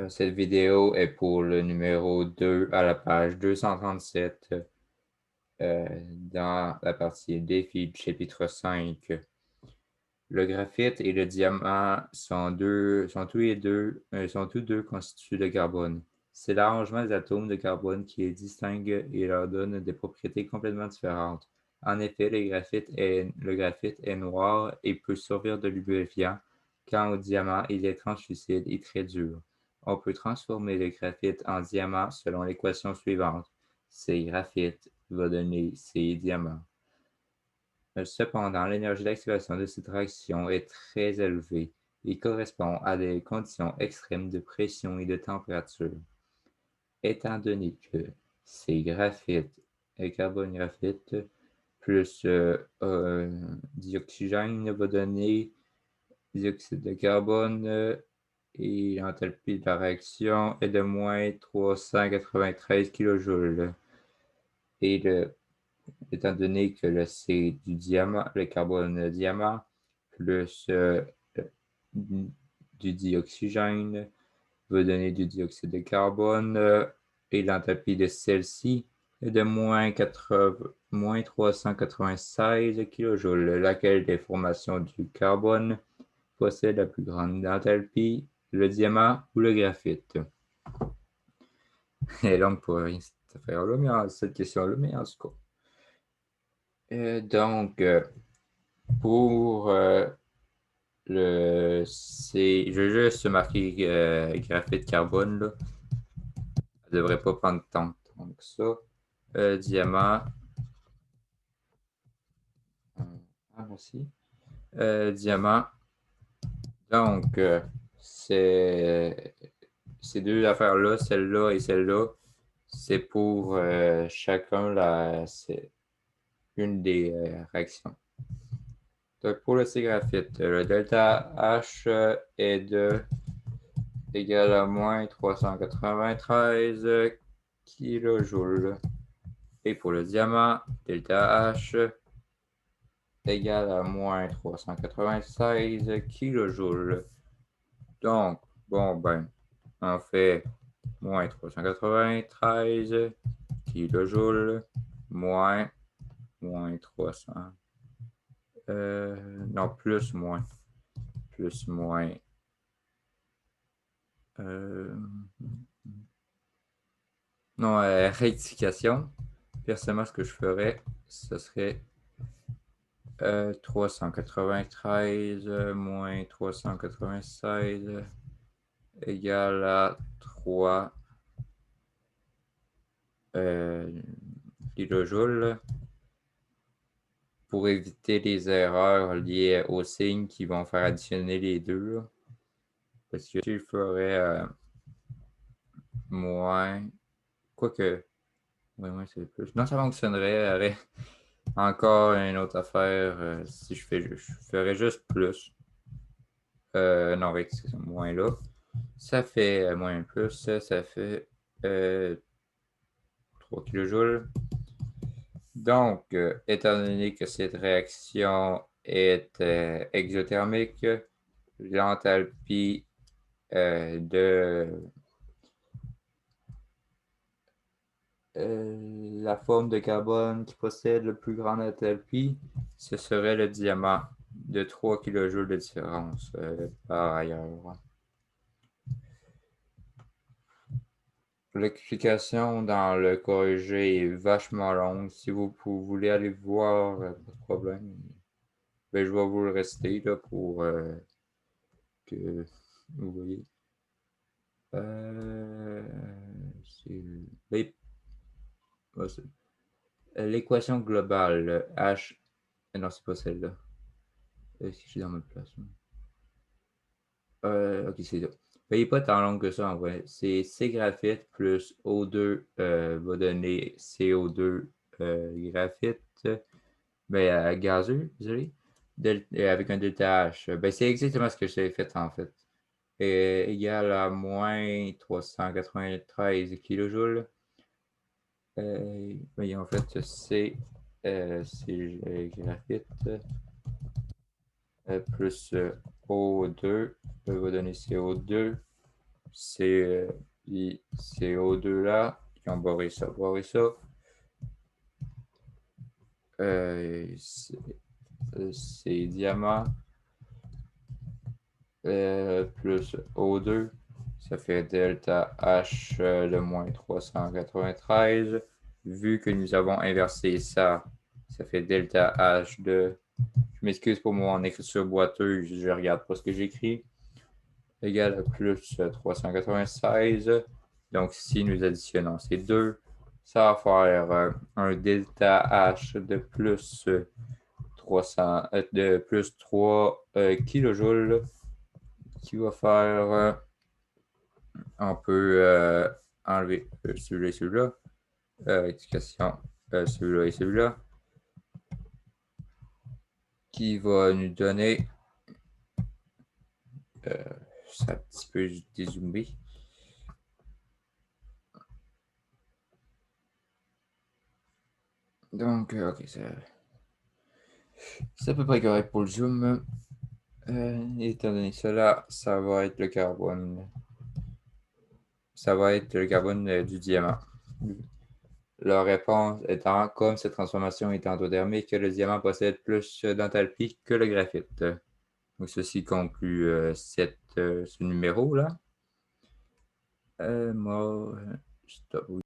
Cette vidéo est pour le numéro 2 à la page 237 dans la partie défi du chapitre 5. Le graphite et le diamant sont tous deux constitués de carbone. C'est l'arrangement des atomes de carbone qui les distingue et leur donne des propriétés complètement différentes. En effet, le graphite est noir et peut servir de lubrifiant, quand au diamant, il est translucide et très dur. On peut transformer le graphite en diamant selon l'équation suivante. C graphite va donner C diamant. Cependant, l'énergie d'activation de cette réaction est très élevée et correspond à des conditions extrêmes de pression et de température. Étant donné que c'est graphite et carbone graphite plus dioxygène va donner dioxyde de carbone et l'enthalpie de la réaction est de moins 393 kJ. Et étant donné que c'est du diamant, le carbone diamant, plus du dioxygène va donner du dioxyde de carbone et l'enthalpie de celle-ci est de moins 396 kJ, laquelle des formations du carbone possède la plus grande enthalpie, le diamant ou le graphite. Et donc, pour cette affaire-là, mais cette question-là, mais en tout cas. Donc, pour je vais juste marquer graphite carbone, là. Ça devrait pas prendre tant de temps que ça. Diamant. Merci. Diamant. Donc, ces deux affaires-là, celle-là et celle-là, c'est pour chacun c'est une des réactions. Donc, pour le C-graphite, le delta H est égal à moins 393 kJ. Et pour le diamant, delta H égal à moins 396 kJ. Donc, bon, ben, on fait moins 393 kJ moins 300. Non, plus moins. Non, rectification. Personnellement, ce que je ferais, ce serait 393 moins 396 égale à 3 kilojoules pour éviter les erreurs liées aux signes qui vont faire additionner les deux. Là. Parce que je ferais moins. Quoique. Oui, c'est plus. Non, ça fonctionnerait. Encore une autre affaire. Si je ferais juste plus. Non, rectification, moins là. Ça fait moins plus. Ça fait 3 kilojoules. Donc, étant donné que cette réaction est exothermique, l'enthalpie de la forme de carbone qui possède le plus grande enthalpie, ce serait le diamant de 3 kJ de différence par ailleurs. L'explication dans le corrigé est vachement longue. Si vous voulez aller voir, pas de problème. Ben, je vais vous le rester là, pour que vous voyez. C'est l'équation globale H. Non, c'est pas celle-là. Est-ce que je suis dans ma place? Ok, c'est ça. Ben, il n'est pas tant long que ça en vrai. C'est C graphite plus O2 va donner CO2 graphite. Ben, gazeux, désolé. Avec un delta H. Ben, c'est exactement ce que j'ai fait en fait. Égal à moins 393 kJ. Oui, en fait, c'est graphite plus O2 va donner CO2 ces CO2-là. Ils ont barré ça, c'est diamant plus O2, ça fait delta H le moins 393. Vu que nous avons inversé ça, ça fait delta H de... Je m'excuse pour mon écriture boiteuse, je regarde pas ce que j'écris. Égal à plus 396. Donc si nous additionnons ces deux, ça va faire un delta H de plus 3 kJ qui va faire, on peut enlever celui-là et celui-là, rectification, celui-là et celui-là, qui va nous donner, ça un petit peu dézoomé. Donc, ok, c'est à peu près correct pour le zoom. Étant donné cela, ça va être le carbone. Ça va être le carbone du diamant. Leur réponse étant, comme cette transformation est endothermique, le diamant possède plus d'enthalpie que le graphite. Donc, ceci conclut ce numéro-là. Moi, stop.